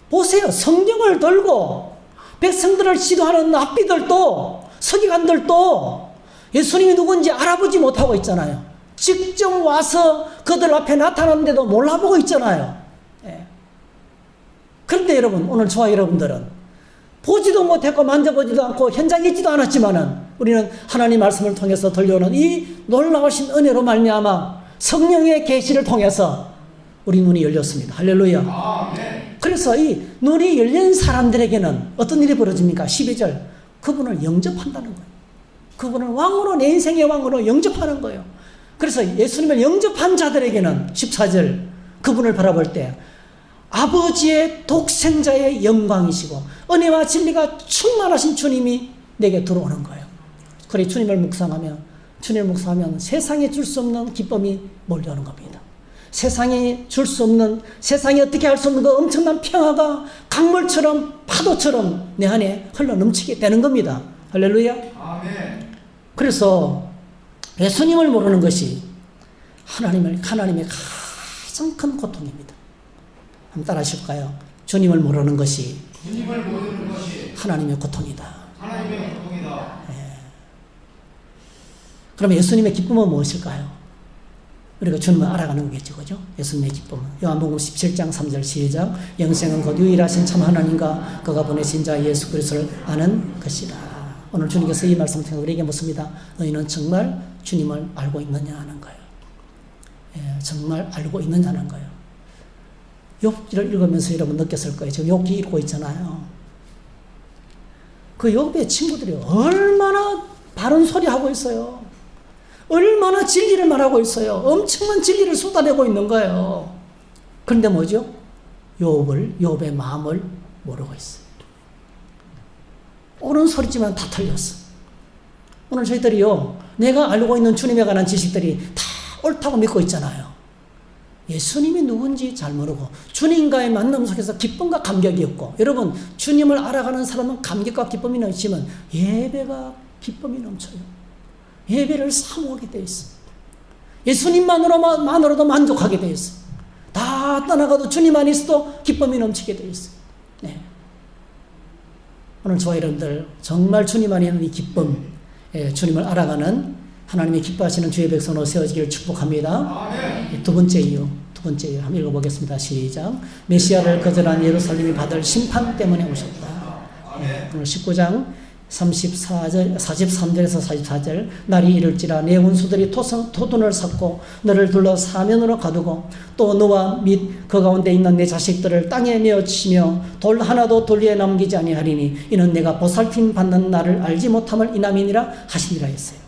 보세요. 성경을 들고 백성들을 지도하는 납비들도 서기관들도 예수님이 누군지 알아보지 못하고 있잖아요. 직접 와서 그들 앞에 나타났는데도 몰라보고 있잖아요. 예. 그런데 여러분, 오늘 저와 여러분들은 보지도 못했고 만져보지도 않고 현장에 있지도 않았지만은 우리는 하나님 말씀을 통해서 들려오는 이 놀라우신 은혜로 말미암아 성령의 계시를 통해서 우리 눈이 열렸습니다. 할렐루야. 아멘. 그래서 이 눈이 열린 사람들에게는 어떤 일이 벌어집니까? 12절, 그분을 영접한다는 거예요. 그분을 왕으로, 내 인생의 왕으로 영접하는 거예요. 그래서 예수님을 영접한 자들에게는 14절, 그분을 바라볼 때 아버지의 독생자의 영광이시고 은혜와 진리가 충만하신 주님이 내게 들어오는 거예요. 그래, 주님을 묵상하면 세상에 줄 수 없는 기쁨이 몰려오는 겁니다. 세상에 줄 수 없는, 세상에 어떻게 할 수 없는 그 엄청난 평화가 강물처럼 파도처럼 내 안에 흘러넘치게 되는 겁니다. 할렐루야. 아멘. 그래서 예수님을 모르는 것이 하나님의 가장 큰 고통입니다. 한번 따라 하실까요? 주님을 모르는 것이 하나님의 고통이다. 하나님의 고통이다. 예. 그럼 예수님의 기쁨은 무엇일까요? 우리가 주님을 알아가는 거겠죠, 그죠? 예수님의 기쁨은 요한복음 17장 3절 시작. 영생은 곧 유일하신 참 하나님과 그가 보내신 자 예수 그리스도를 아는 것이다. 오늘 주님께서 이 말씀을 통해 우리에게 묻습니다. 너희는 정말 주님을 알고 있느냐 하는 거예요. 예, 정말 알고 있느냐는 거예요. 욥기를 읽으면서 여러분 느꼈을 거예요. 지금 욥기 읽고 있잖아요. 그 욥의 친구들이 얼마나 바른 소리 하고 있어요. 얼마나 진리를 말하고 있어요. 엄청난 진리를 쏟아내고 있는 거예요. 그런데 뭐죠? 욥의 마음을 모르고 있어요. 옳은 소리지만 다 틀렸어. 오늘 저희들이요, 내가 알고 있는 주님에 관한 지식들이 다 옳다고 믿고 있잖아요. 예수님이 누군지 잘 모르고 주님과의 만남 속에서 기쁨과 감격이 없고, 여러분, 주님을 알아가는 사람은 감격과 기쁨이 넘치면 예배가 기쁨이 넘쳐요. 예배를 사모하게 돼 있어. 예수님만으로도 만족하게 돼 있어. 다 떠나가도 주님만 있어도 기쁨이 넘치게 돼 있어. 네. 오늘 저와 여러분들 정말 주님 안에 있는 이 기쁨, 주님을 알아가는 하나님이 기뻐하시는 주의 백성으로 세워지기를 축복합니다. 두 번째 이유 한번 읽어보겠습니다. 시작. 메시아를 거절한 예루살렘이 받을 심판 때문에 오셨다. 오늘 19장 43절에서 44절. 날이 이를지라 내 원수들이 토둔을 쌓고 너를 둘러 사면으로 가두고 또 너와 및 그 가운데 있는 내 자식들을 땅에 메어치며 돌 하나도 돌 위에 남기지 아니하리니 이는 내가 보살핌 받는 날을 알지 못함을 인함이니라 하시니라 했어요.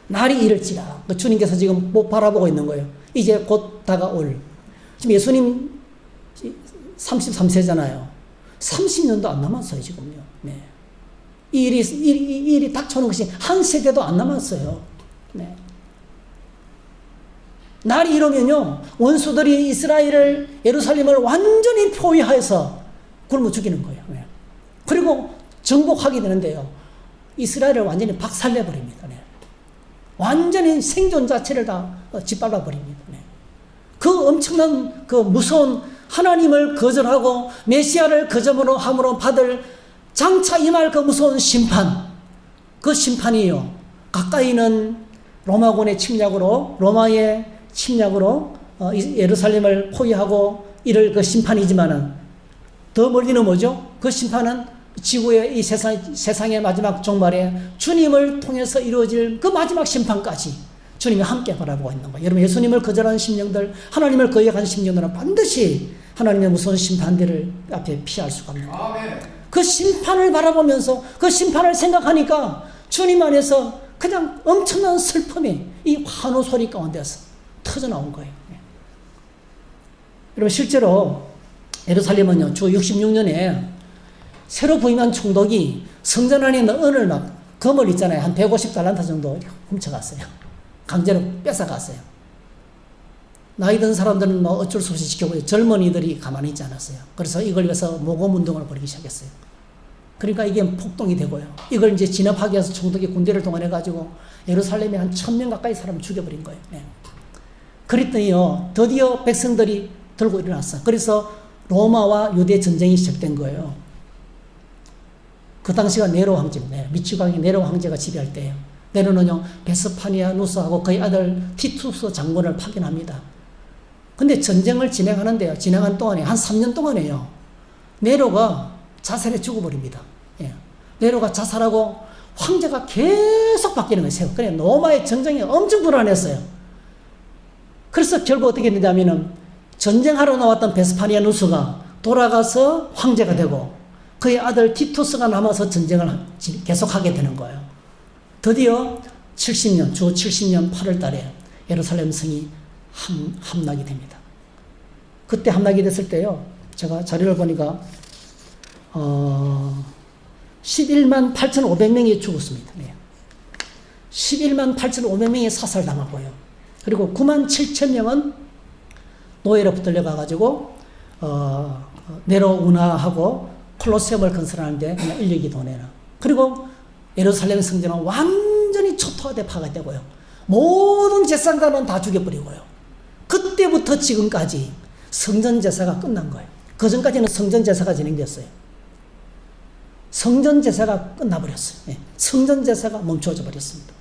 날이 이를지라, 주님께서 지금 못 바라보고 있는 거예요. 이제 곧 다가올. 지금 예수님 33세잖아요. 30년도 안 남았어요 지금요. 네. 이 일이 닥쳐오는 것이 한 세대도 안 남았어요. 네. 날이 이러면요, 원수들이 이스라엘을, 예루살렘을 완전히 포위해서 굶어 죽이는 거예요. 네. 그리고 정복하게 되는데요, 이스라엘을 완전히 박살내버립니다. 네. 완전히 생존 자체를 다 짓밟아버립니다. 네. 그 엄청난 그 무서운 하나님을 거절하고 메시아를 거절함으로 함으로 받을 장차 임할 그 무서운 심판, 그 심판이요, 가까이는 로마군의 침략으로, 로마의 침략으로 예루살렘을 포위하고 이를 그 심판이지만은, 더 멀리는 뭐죠? 그 심판은 지구의 이 세상의 마지막 종말에 주님을 통해서 이루어질 그 마지막 심판까지 주님이 함께 바라보고 있는 거예요. 여러분, 예수님을 거절한 심령들, 하나님을 거역한 심령들은 반드시 하나님의 무서운 심판들을 앞에 피할 수가 없는 거예요. 그 심판을 바라보면서 그 심판을 생각하니까 주님 안에서 그냥 엄청난 슬픔이 이 환호 소리 가운데서 터져 나온 거예요. 여러분, 실제로 예루살렘은요, 주 66년에 새로 부임한 총독이 성전 안에 있는 은을 막, 금을 있잖아요, 한 150달란트 정도 훔쳐갔어요. 강제로 뺏어갔어요. 나이 든 사람들은 뭐 어쩔 수 없이 지켜보죠. 젊은이들이 가만히 있지 않았어요. 그래서 이걸 위해서 모금운동을 벌이기 시작했어요. 그러니까 이게 폭동이 되고요. 이걸 이제 진압하기 위해서 총독이 군대를 동원해가지고 예루살렘에 한 1000명 가까이 사람을 죽여버린 거예요. 네. 그랬더니요, 드디어 백성들이 들고 일어났어요. 그래서 로마와 유대 전쟁이 시작된 거예요. 그 당시가 네로 황제입니다. 미치광이 네로 황제가 지배할 때예요. 네로는요, 베스파니아누스하고 그의 아들 티투스 장군을 파견합니다. 근데 전쟁을 진행하는데요, 진행한 동안에 한 3년 동안에요, 네로가 자살해 죽어버립니다. 예. 네로가 자살하고 황제가 계속 바뀌는 거예요. 그래, 로마의 정정이 엄청 불안했어요. 그래서 결국 어떻게 됐냐면은, 전쟁하러 나왔던 베스파니아누스가 돌아가서 황제가 되고 그의 아들 티투스가 남아서 전쟁을 계속하게 되는 거예요. 드디어 70년, 주 70년 8월 달에 예루살렘 성이 함락이 됩니다. 그때 함락이 됐을 때요, 제가 자료를 보니까 11만 8,500명이 죽었습니다. 네. 11만 8,500명이 사살당하고요. 그리고 9만 7천 명은 노예로 붙들려가가지고 네로 운하하고 콜로세움을 건설하는데 그냥 인력이 돈해라. 그리고 예루살렘 성전은 완전히 초토화돼 파괴되고요. 모든 제사장들은 다 죽여버리고요. 그때부터 지금까지 성전 제사가 끝난 거예요. 그 전까지는 성전 제사가 진행됐어요. 성전 제사가 끝나버렸어요. 네. 성전 제사가 멈춰져 버렸습니다.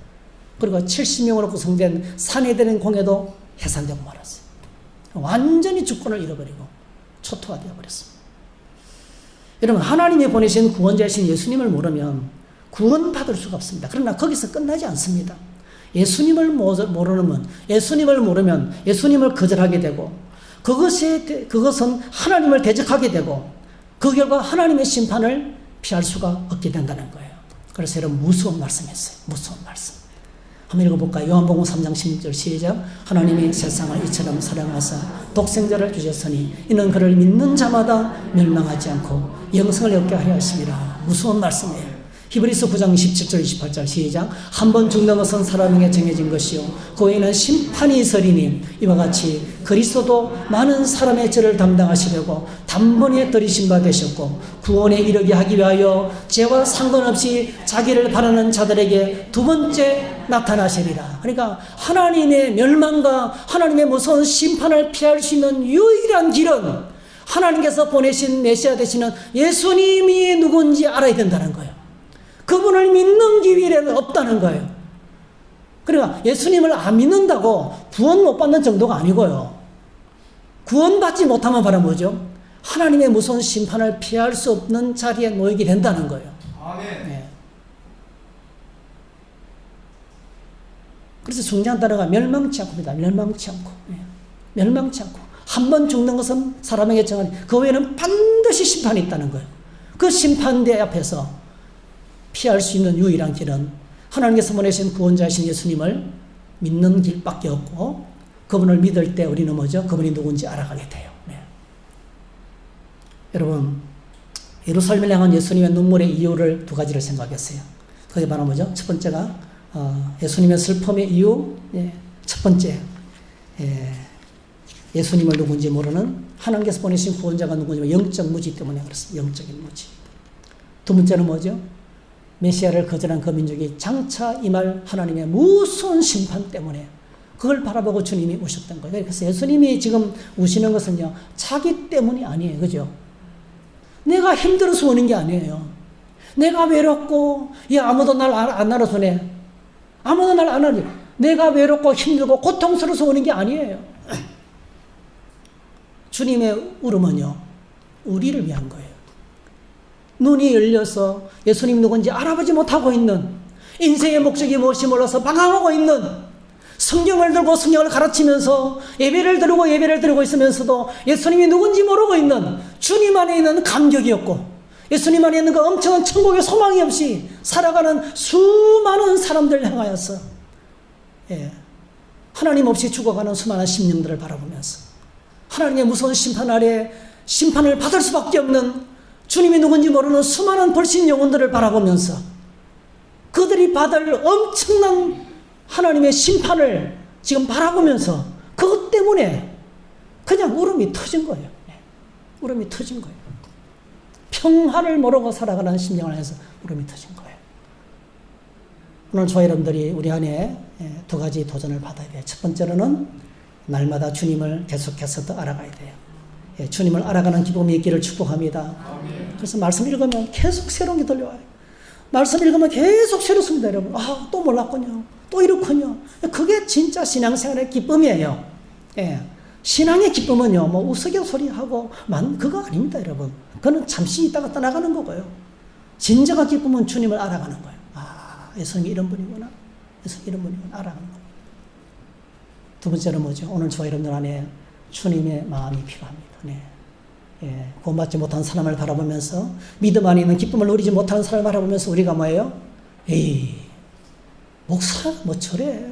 그리고 70명으로 구성된 산헤드린 공회도 해산되고 말았어요. 완전히 주권을 잃어버리고 초토화되어 버렸습니다. 여러분, 하나님이 보내신 구원자이신 예수님을 모르면 구원받을 수가 없습니다. 그러나 거기서 끝나지 않습니다. 예수님을 모르면 예수님을 거절하게 되고, 그것은 하나님을 대적하게 되고, 그 결과 하나님의 심판을 피할 수가 없게 된다는 거예요. 그래서 여러분, 무서운 말씀이었어요. 무서운 말씀. 한번 읽어볼까요? 요한복음 3장 16절 시작. 하나님이 세상을 이처럼 사랑하사 독생자를 주셨으니 이는 그를 믿는 자마다 멸망하지 않고 영생을 얻게 하려 하심이라. 무서운 말씀이에요. 히브리서 9장 17절 28절 시작. 한 번 죽는 것은 사람에게 정해진 것이요 그 후에는 심판이 있으리니 이와 같이 그리스도도 많은 사람의 죄를 담당하시려고 단번에 들이신 바 되셨고 구원에 이르게 하기 위하여 죄와 상관없이 자기를 바라는 자들에게 두 번째 나타나시리라. 그러니까 하나님의 멸망과 하나님의 무서운 심판을 피할 수 있는 유일한 길은 하나님께서 보내신 메시아 되시는 예수님이 누군지 알아야 된다는 거예요. 그분을 믿는 기회는 없다는 거예요. 그러니까 예수님을 안 믿는다고 구원 못 받는 정도가 아니고요. 구원받지 못하면 바로 뭐죠? 하나님의 무서운 심판을 피할 수 없는 자리에 놓이게 된다는 거예요. 아멘. 네. 그래서 중요한 단어가 멸망치 않고입니다. 멸망치 않고. 네. 멸망치 않고. 한 번 죽는 것은 사람에게 정한, 그 외에는 반드시 심판이 있다는 거예요. 그 심판대 앞에서 피할 수 있는 유일한 길은 하나님께서 보내신 구원자이신 예수님을 믿는 길밖에 없고, 그분을 믿을 때 우리는 뭐죠? 그분이 누군지 알아가게 돼요. 네. 여러분, 예루살렘을 향한 예수님의 눈물의 이유를 두 가지를 생각했어요. 그게 바로 뭐죠? 첫 번째가 예수님의 슬픔의 이유. 첫 번째, 예수님을 누군지 모르는 하나님께서 보내신 구원자가 누군지 영적 무지 때문에 그렇습니다. 영적인 무지. 두 번째는 뭐죠? 메시아를 거절한 그 민족이 장차 임할 하나님의 무서운 심판 때문에 그걸 바라보고 주님이 우셨던 거예요. 그래서 예수님이 지금 우시는 것은요, 자기 때문이 아니에요. 그죠? 내가 힘들어서 오는 게 아니에요. 내가 외롭고, 아무도 날 안 알아주네. 아무도 날 안 알아주네. 내가 외롭고 힘들고 고통스러워서 오는 게 아니에요. 주님의 울음은요, 우리를 위한 거예요. 눈이 열려서 예수님 누군지 알아보지 못하고 있는, 인생의 목적이 무엇이 몰라서 방황하고 있는, 성경을 들고 성경을 가르치면서 예배를 드리고 있으면서도 예수님이 누군지 모르고 있는, 주님 안에 있는 감격이었고 예수님 안에 있는 그 엄청난 천국의 소망이 없이 살아가는 수많은 사람들 향하여서 하나님 없이 죽어가는 수많은 심령들을 바라보면서 하나님의 무서운 심판 아래 심판을 받을 수밖에 없는, 주님이 누군지 모르는 수많은 불신 영혼들을 바라보면서 그들이 받을 엄청난 하나님의 심판을 지금 바라보면서 그것 때문에 그냥 울음이 터진 거예요. 울음이 터진 거예요. 평화를 모르고 살아가는 심령을 해서 울음이 터진 거예요. 오늘 저와 여러분들이 우리 안에 두 가지 도전을 받아야 돼요. 첫 번째로는 날마다 주님을 계속해서 더 알아가야 돼요. 주님을 알아가는 기쁨이 있기를 축복합니다. 그래서 말씀 읽으면 계속 새로운 게 들려와요. 말씀 읽으면 계속 새롭습니다, 여러분. 또 몰랐군요. 또 이렇군요. 그게 진짜 신앙생활의 기쁨이에요. 신앙의 기쁨은요, 우스갯소리하고 그거 아닙니다, 여러분. 그거는 잠시 있다가 떠나가는 거고요. 진정한 기쁨은 주님을 알아가는 거예요. 예수님이 이런 분이구나. 예수님이 이런 분이구나. 알아가는 거예요. 두 번째는 뭐죠? 오늘 저와 여러분들 안에 주님의 마음이 필요합니다. 구원받지 못한 사람을 바라보면서, 믿음 안에 있는 기쁨을 누리지 못하는 사람을 바라보면서 우리가 뭐예요? 목사가 뭐 저래?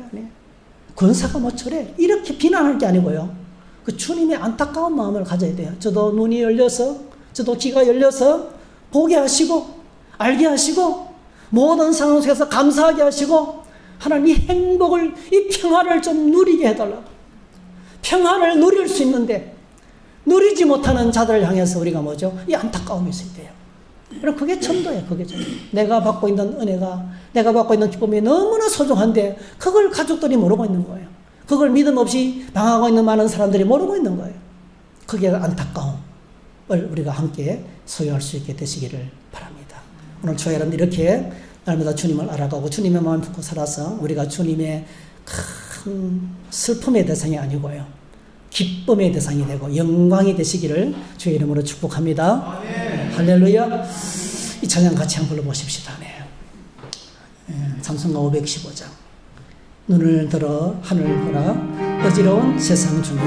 권사가 뭐 저래? 이렇게 비난할 게 아니고요. 그 주님의 안타까운 마음을 가져야 돼요. 저도 눈이 열려서, 저도 귀가 열려서 보게 하시고, 알게 하시고, 모든 상황 속에서 감사하게 하시고, 하나님 이 행복을, 이 평화를 좀 누리게 해달라고. 평화를 누릴 수 있는데 누리지 못하는 자들을 향해서 우리가 뭐죠? 이 안타까움이 있어야 돼요. 그럼 그게 전도예요. 그게 전도. 내가 받고 있는 은혜가, 내가 받고 있는 기쁨이 너무나 소중한데 그걸 가족들이 모르고 있는 거예요. 그걸 믿음 없이 방황하고 있는 많은 사람들이 모르고 있는 거예요. 그게 안타까움을 우리가 함께 소유할 수 있게 되시기를 바랍니다. 오늘 저와 여러분 이렇게 날마다 주님을 알아가고 주님의 마음을 품고 살아서 우리가 주님의 큰 슬픔의 대상이 아니고요, 기쁨의 대상이 되고 영광이 되시기를 주의 이름으로 축복합니다. 할렐루야. 이 찬양 같이 한번 불러보십시다. 찬송가 515장. 눈을 들어 하늘 보라 어지러운 세상 중에